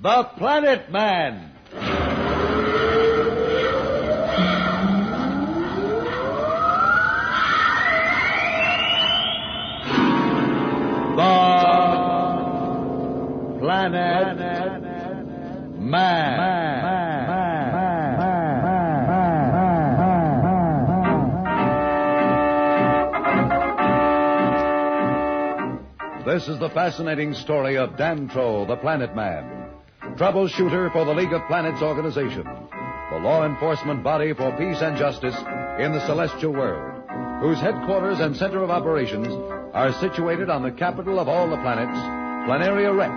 The Planet Man. The Planet Man. This is the fascinating story of Dantro, the Planet Man, troubleshooter for the League of Planets organization, the law enforcement body for peace and justice in the celestial world, whose headquarters and center of operations are situated on the capital of all the planets, Planeria Rex.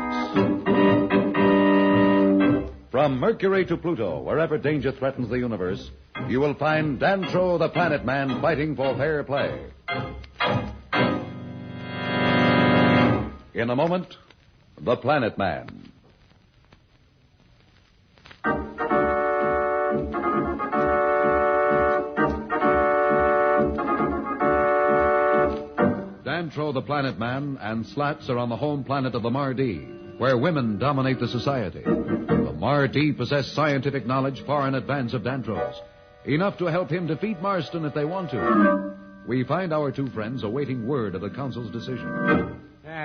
From Mercury to Pluto, wherever danger threatens the universe, you will find Dantro, the Planet Man, fighting for fair play. In a moment, The Planet Man. Dantro, the Planet Man, and Slats are on the home planet of the Mardi, where women dominate the society. The Mardi possess scientific knowledge far in advance of Dantro's, enough to help him defeat Marston if they want to. We find our two friends awaiting word of the Council's decision.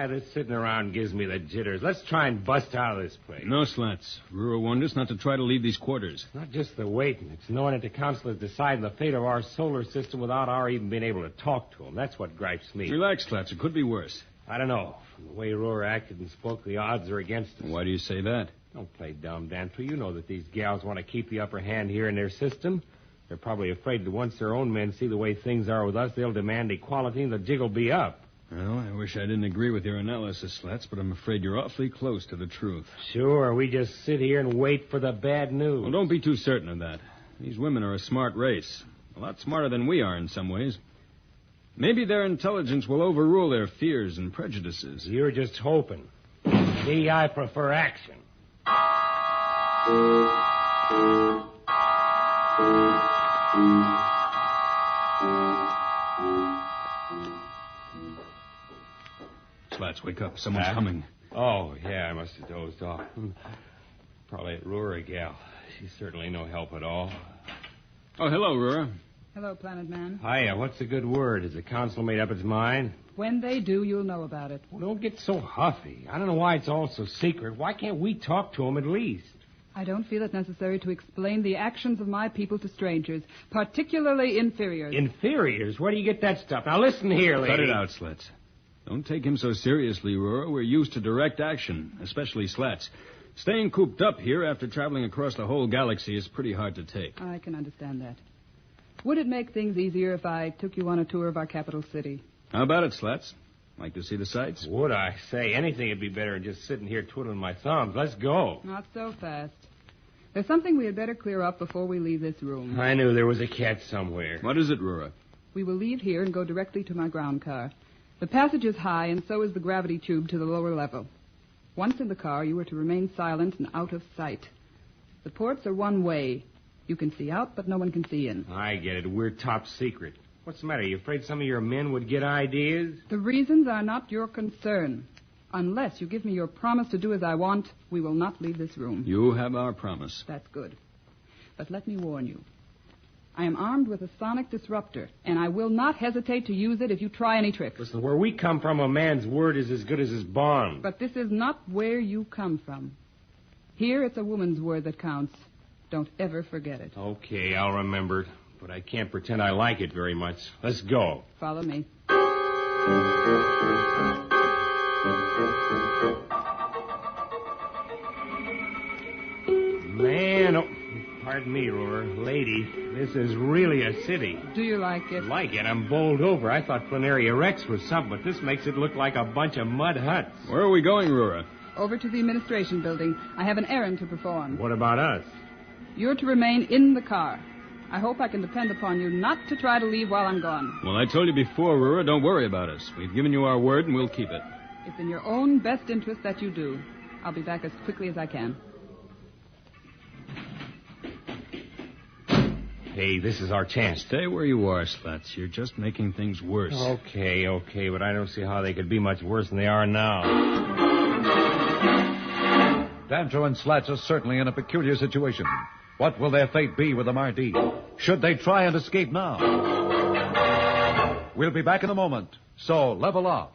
This sitting around gives me the jitters. Let's try and bust out of this place. No, Slats. Rura warned us not to try to leave these quarters. It's not just the waiting. It's knowing that the Council has decided the fate of our solar system without our even being able to talk to them. That's what gripes me. Relax, Slats. It could be worse. I don't know. From the way Rura acted and spoke, the odds are against us. Why do you say that? Don't play dumb, Dantro. You know that these gals want to keep the upper hand here in their system. They're probably afraid that once their own men see the way things are with us, they'll demand equality and the jig will be up. Well, I wish I didn't agree with your analysis, Slats, but I'm afraid you're awfully close to the truth. Sure, we just sit here and wait for the bad news. Well, don't be too certain of that. These women are a smart race. A lot smarter than we are in some ways. Maybe their intelligence will overrule their fears and prejudices. You're just hoping. See, I prefer action. Slats, wake up. Someone's coming. Oh, yeah, I must have dozed off. Probably at Rura gal. She's certainly no help at all. Oh, hello, Rura. Hello, Planet Man. Hiya, what's the good word? Has the Council made up its mind? When they do, you'll know about it. Well, don't get so huffy. I don't know why it's all so secret. Why can't we talk to them at least? I don't feel it necessary to explain the actions of my people to strangers, particularly inferiors. Inferiors? Where do you get that stuff? Now, listen here, lady. Cut it out, Slats. Don't take him so seriously, Rura. We're used to direct action, especially Slats. Staying cooped up here after traveling across the whole galaxy is pretty hard to take. I can understand that. Would it make things easier if I took you on a tour of our capital city? How about it, Slats? Like to see the sights? Would I say? Anything would be better than just sitting here twiddling my thumbs. Let's go. Not so fast. There's something we had better clear up before we leave this room. I knew there was a catch somewhere. What is it, Rura? We will leave here and go directly to my ground car. The passage is high, and so is the gravity tube to the lower level. Once in the car, you are to remain silent and out of sight. The ports are one way. You can see out, but no one can see in. I get it. We're top secret. What's the matter? You afraid some of your men would get ideas? The reasons are not your concern. Unless you give me your promise to do as I want, we will not leave this room. You have our promise. That's good. But let me warn you. I am armed with a sonic disruptor, and I will not hesitate to use it if you try any tricks. Listen, where we come from, a man's word is as good as his bond. But this is not where you come from. Here, it's a woman's word that counts. Don't ever forget it. Okay, I'll remember it. But I can't pretend I like it very much. Let's go. Follow me. Man, oh, pardon me, Roar. Lady, this is really a city. Do you like it? Like it? I'm bowled over. I thought Planeria Rex was something, but this makes it look like a bunch of mud huts. Where are we going, Rura? Over to the administration building. I have an errand to perform. What about us? You're to remain in the car. I hope I can depend upon you not to try to leave while I'm gone. Well, I told you before, Rura, don't worry about us. We've given you our word, and we'll keep it. It's in your own best interest that you do. I'll be back as quickly as I can. Hey, this is our chance. Stay where you are, Slats. You're just making things worse. Okay, but I don't see how they could be much worse than they are now. Dantro and Slats are certainly in a peculiar situation. What will their fate be with the Mardi? Should they try and escape now? We'll be back in a moment, so level off.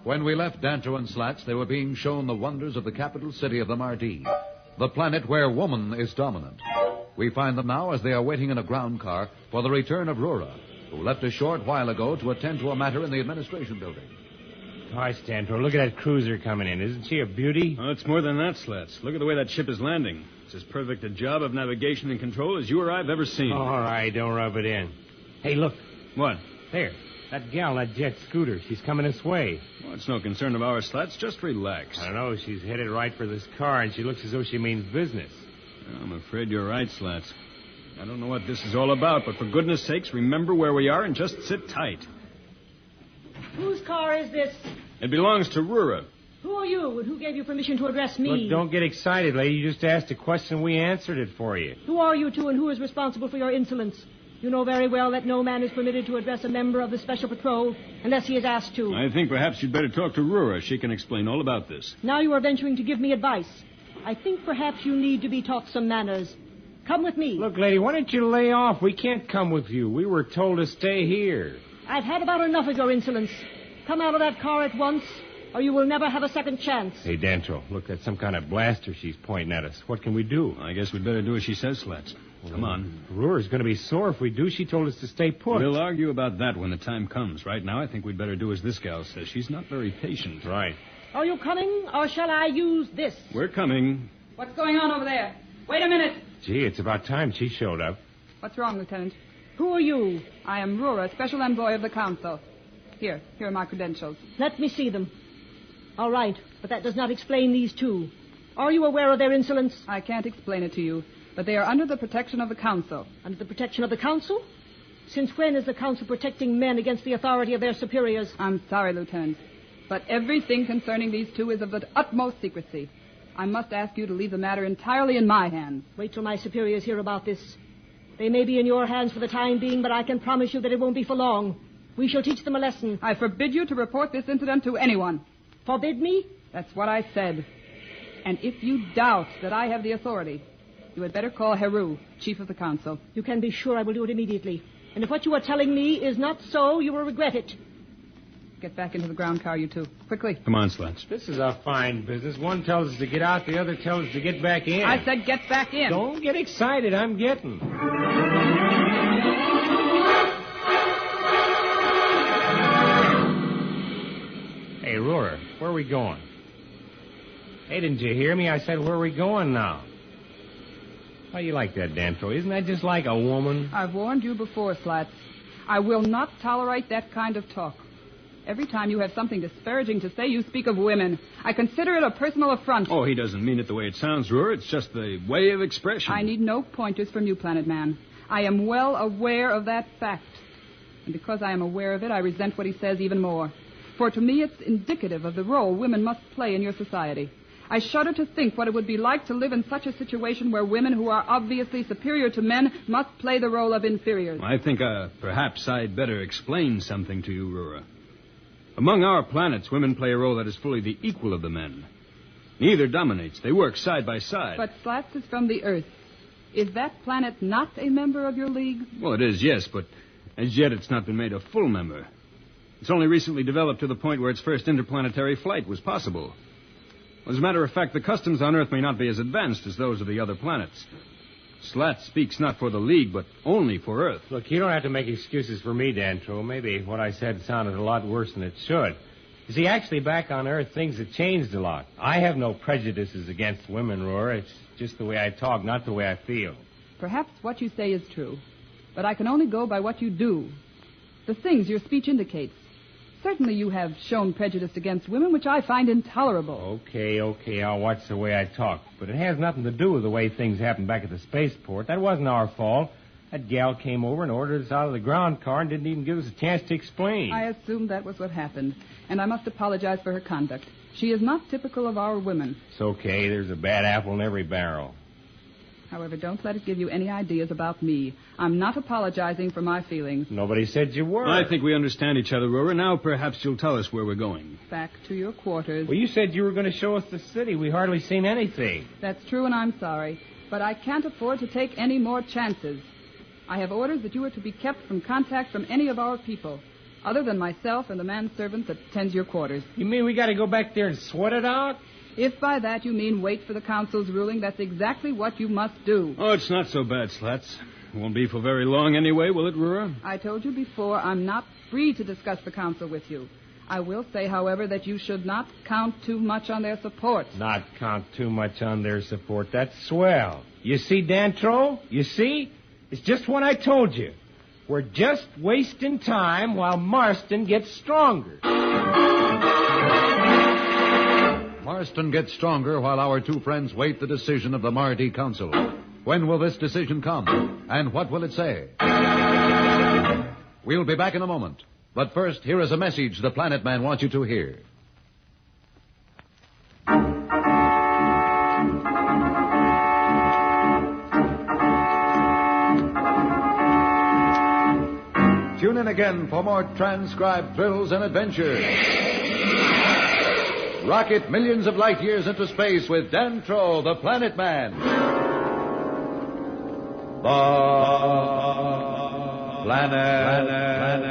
When we left Dantro and Slats, they were being shown the wonders of the capital city of the Mardi, the planet where woman is dominant. We find them now as they are waiting in a ground car for the return of Rura, who left a short while ago to attend to a matter in the administration building. Gosh, Dantro, look at that cruiser coming in. Isn't she a beauty? Oh, it's more than that, Slats. Look at the way that ship is landing. It's as perfect a job of navigation and control as you or I've ever seen. All right, don't rub it in. Hey, look. What? There. That gal on that jet scooter. She's coming this way. Well, it's no concern of ours, Slats. Just relax. I don't know. She's headed right for this car, and she looks as though she means business. I'm afraid you're right, Slats. I don't know what this is all about, but for goodness sakes, remember where we are and just sit tight. Whose car is this? It belongs to Rura. Who are you, and who gave you permission to address me? Look, don't get excited, lady. You just asked a question. We answered it for you. Who are you two, and who is responsible for your insolence? You know very well that no man is permitted to address a member of the Special Patrol unless he is asked to. I think perhaps you'd better talk to Rura. She can explain all about this. Now you are venturing to give me advice. I think perhaps you need to be taught some manners. Come with me. Look, lady, why don't you lay off? We can't come with you. We were told to stay here. I've had about enough of your insolence. Come out of that car at once, or you will never have a second chance. Hey, Dantro, look, that's some kind of blaster she's pointing at us. What can we do? I guess we'd better do as she says, Slats. Come on. Rura's going to be sore if we do. She told us to stay put. We'll argue about that when the time comes. Right now, I think we'd better do as this gal says. She's not very patient. Right. Are you coming, or shall I use this? We're coming. What's going on over there? Wait a minute. Gee, it's about time she showed up. What's wrong, Lieutenant? Who are you? I am Rura, Special Envoy of the Council. Here are my credentials. Let me see them. All right, but that does not explain these two. Are you aware of their insolence? I can't explain it to you, but they are under the protection of the Council. Under the protection of the Council? Since when is the Council protecting men against the authority of their superiors? I'm sorry, Lieutenant, but everything concerning these two is of the utmost secrecy. I must ask you to leave the matter entirely in my hands. Wait till my superiors hear about this. They may be in your hands for the time being, but I can promise you that it won't be for long. We shall teach them a lesson. I forbid you to report this incident to anyone. Forbid me? That's what I said. And if you doubt that I have the authority, you had better call Heru, Chief of the Council. You can be sure I will do it immediately. And if what you are telling me is not so, you will regret it. Get back into the ground car, you two. Quickly. Come on, Slats. This is a fine business. One tells us to get out, the other tells us to get back in. I said get back in. Don't get excited. I'm getting. Hey, Rura, where are we going? Hey, didn't you hear me? I said, where are we going now? How you like that, Dantro? Isn't that just like a woman? I've warned you before, Slats. I will not tolerate that kind of talk. Every time you have something disparaging to say, you speak of women. I consider it a personal affront. Oh, he doesn't mean it the way it sounds, Rura. It's just the way of expression. I need no pointers from you, Planet Man. I am well aware of that fact. And because I am aware of it, I resent what he says even more. For to me, it's indicative of the role women must play in your society. I shudder to think what it would be like to live in such a situation where women who are obviously superior to men must play the role of inferiors. I think perhaps I'd better explain something to you, Rura. Among our planets, women play a role that is fully the equal of the men. Neither dominates. They work side by side. But Slats is from the Earth. Is that planet not a member of your league? Well, it is, yes, but as yet it's not been made a full member. It's only recently developed to the point where its first interplanetary flight was possible. As a matter of fact, the customs on Earth may not be as advanced as those of the other planets. Slats speaks not for the League, but only for Earth. Look, you don't have to make excuses for me, Dantro. Maybe what I said sounded a lot worse than it should. You see, actually, back on Earth, things have changed a lot. I have no prejudices against women, Rura. It's just the way I talk, not the way I feel. Perhaps what you say is true, but I can only go by what you do. The things your speech indicates. Certainly you have shown prejudice against women, which I find intolerable. Okay, I'll watch the way I talk. But it has nothing to do with the way things happened back at the spaceport. That wasn't our fault. That gal came over and ordered us out of the ground car and didn't even give us a chance to explain. I assumed that was what happened, and I must apologize for her conduct. She is not typical of our women. It's okay. There's a bad apple in every barrel. However, don't let it give you any ideas about me. I'm not apologizing for my feelings. Nobody said you were. I think we understand each other, Aurora. Now perhaps you'll tell us where we're going. Back to your quarters. Well, you said you were going to show us the city. We hardly seen anything. That's true, and I'm sorry. But I can't afford to take any more chances. I have orders that you are to be kept from contact from any of our people, other than myself and the manservant that tends your quarters. You mean we got to go back there and sweat it out? If by that you mean wait for the council's ruling, that's exactly what you must do. Oh, it's not so bad, Slats. It won't be for very long anyway, will it, Aurora? I told you before, I'm not free to discuss the council with you. I will say, however, that you should not count too much on their support. Not count too much on their support. That's swell. You see, Dantro? You see? It's just what I told you. We're just wasting time while Marston gets stronger. Marston gets stronger while our two friends wait the decision of the Mardi Council. When will this decision come? And what will it say? We'll be back in a moment. But first, here is a message the Planet Man wants you to hear. Tune in again for more transcribed thrills and adventures. Rocket millions of light years into space with Dantro, the Planet Man. The Planet